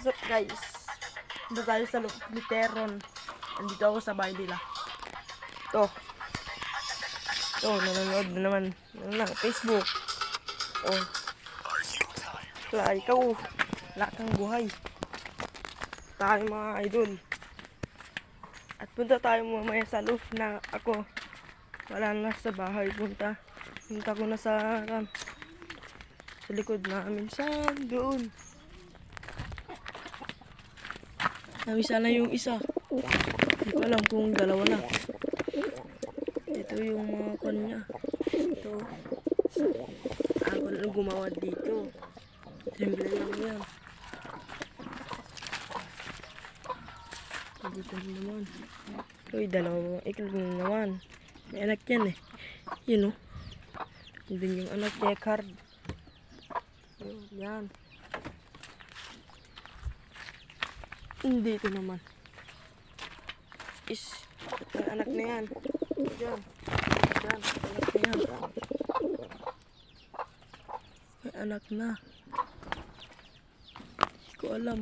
What's up guys? Dito tayo sa Literon. Nandito ako sa bahay nila. Nanonood na naman. Facebook. Wala ikaw. Wala kang buhay. Tayo mga idol. At punta tayo mamaya sa roof na ako. Wala na sa bahay. Punta ko na sa likod namin. Doon. Nawisa na yung isa. Hindi ko alam kung dalawa na. Ito yung mga kon niya. Ito. Ako na gumawa dito. Simple lang yan. Dito naman. Uy, dalawa. Ikaw na naman. May anak yan eh. Yun o. Doon yung anak niya, card. Yan. Dito naman. Yung anak na yan. Diyan. Anak na yan. May anak na. Hindi ko alam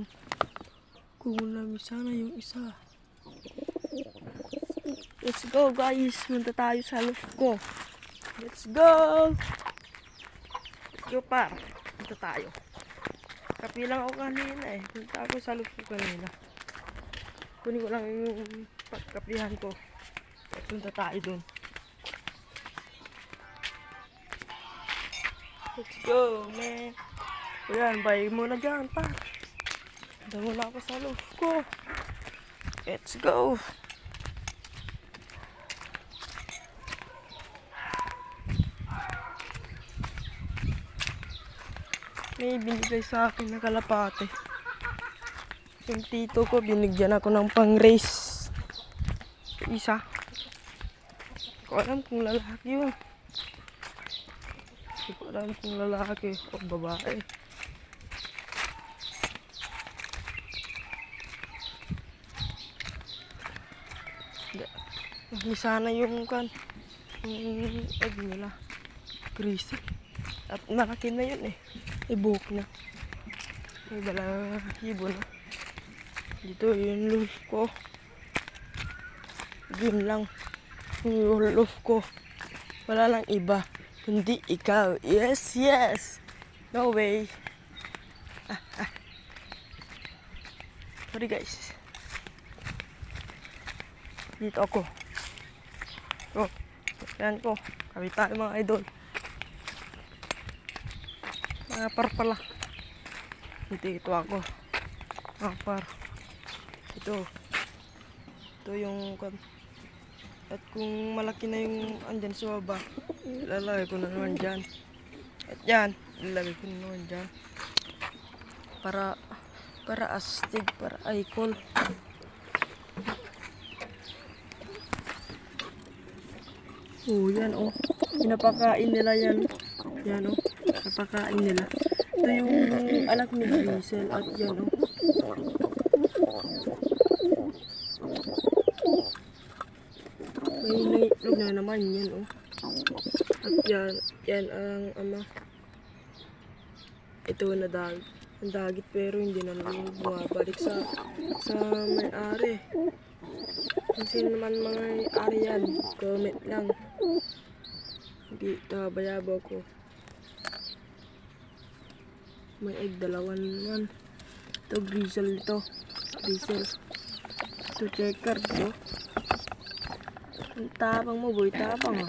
kung namisa na yung isa. Let's go guys. Punta tayo sa roof ko. Let's go. Let's go par. Punta tayo. Kapilang ako kanina eh. Punta ako sa roof ko kanina. Kunin ko lang yung pagkapihan ko. Punta tayo dun. Let's go, man. Ayan, bye muna dyan, pa. Punta muna ako sa roof ko. Let's go. May binigay sa akin na kalapate. Yung tito ko, binigyan ako ng pang-race. Isa. Hindi ko alam kung lalaki yun. Hindi ko alam kung lalaki o babae. Sana yung egg nila. Greasy. At malaki na yun eh. Ibuhok na. May balahibo na. Dito yung roof ko. Yun lang. Yung roof ko. Wala lang iba. Kundi ikaw. Yes, yes. No way. Sorry guys. Dito ako. Yan ko. Kami tayo mga idol. Mga par pala. Ito ako. Mga par. Ito yung at kung malaki na yung andyan sa baba, lalagay ko na naman dyan. At yan, lalagay ko na naman dyan. Para astig, para icon. Yan pinapakain nila yan. Yan napakain nila. Ito yung anak ni Diesel at yan may naitlog na naman yan At yan ang ama. Ito na ang dagit pero hindi na naman bumabalik sa may-ari. Kasi naman mga may-ari yan. Comment lang. Hindi tabayabaw ko. May egg dalawan naman. Ito grizzle ito. Ito checker ito. Ang tapang mo boy, tapang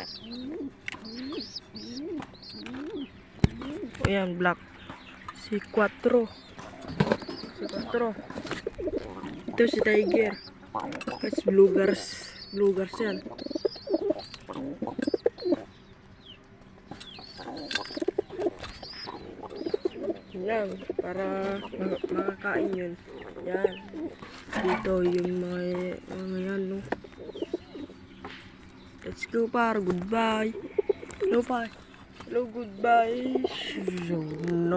Ayan, black. Si 4. Ito si tiger. It's bluegars yan. Yan, para makakain yun. Yan. Dito yung mga yan, Let's go par. Goodbye. Hello, goodbye. No.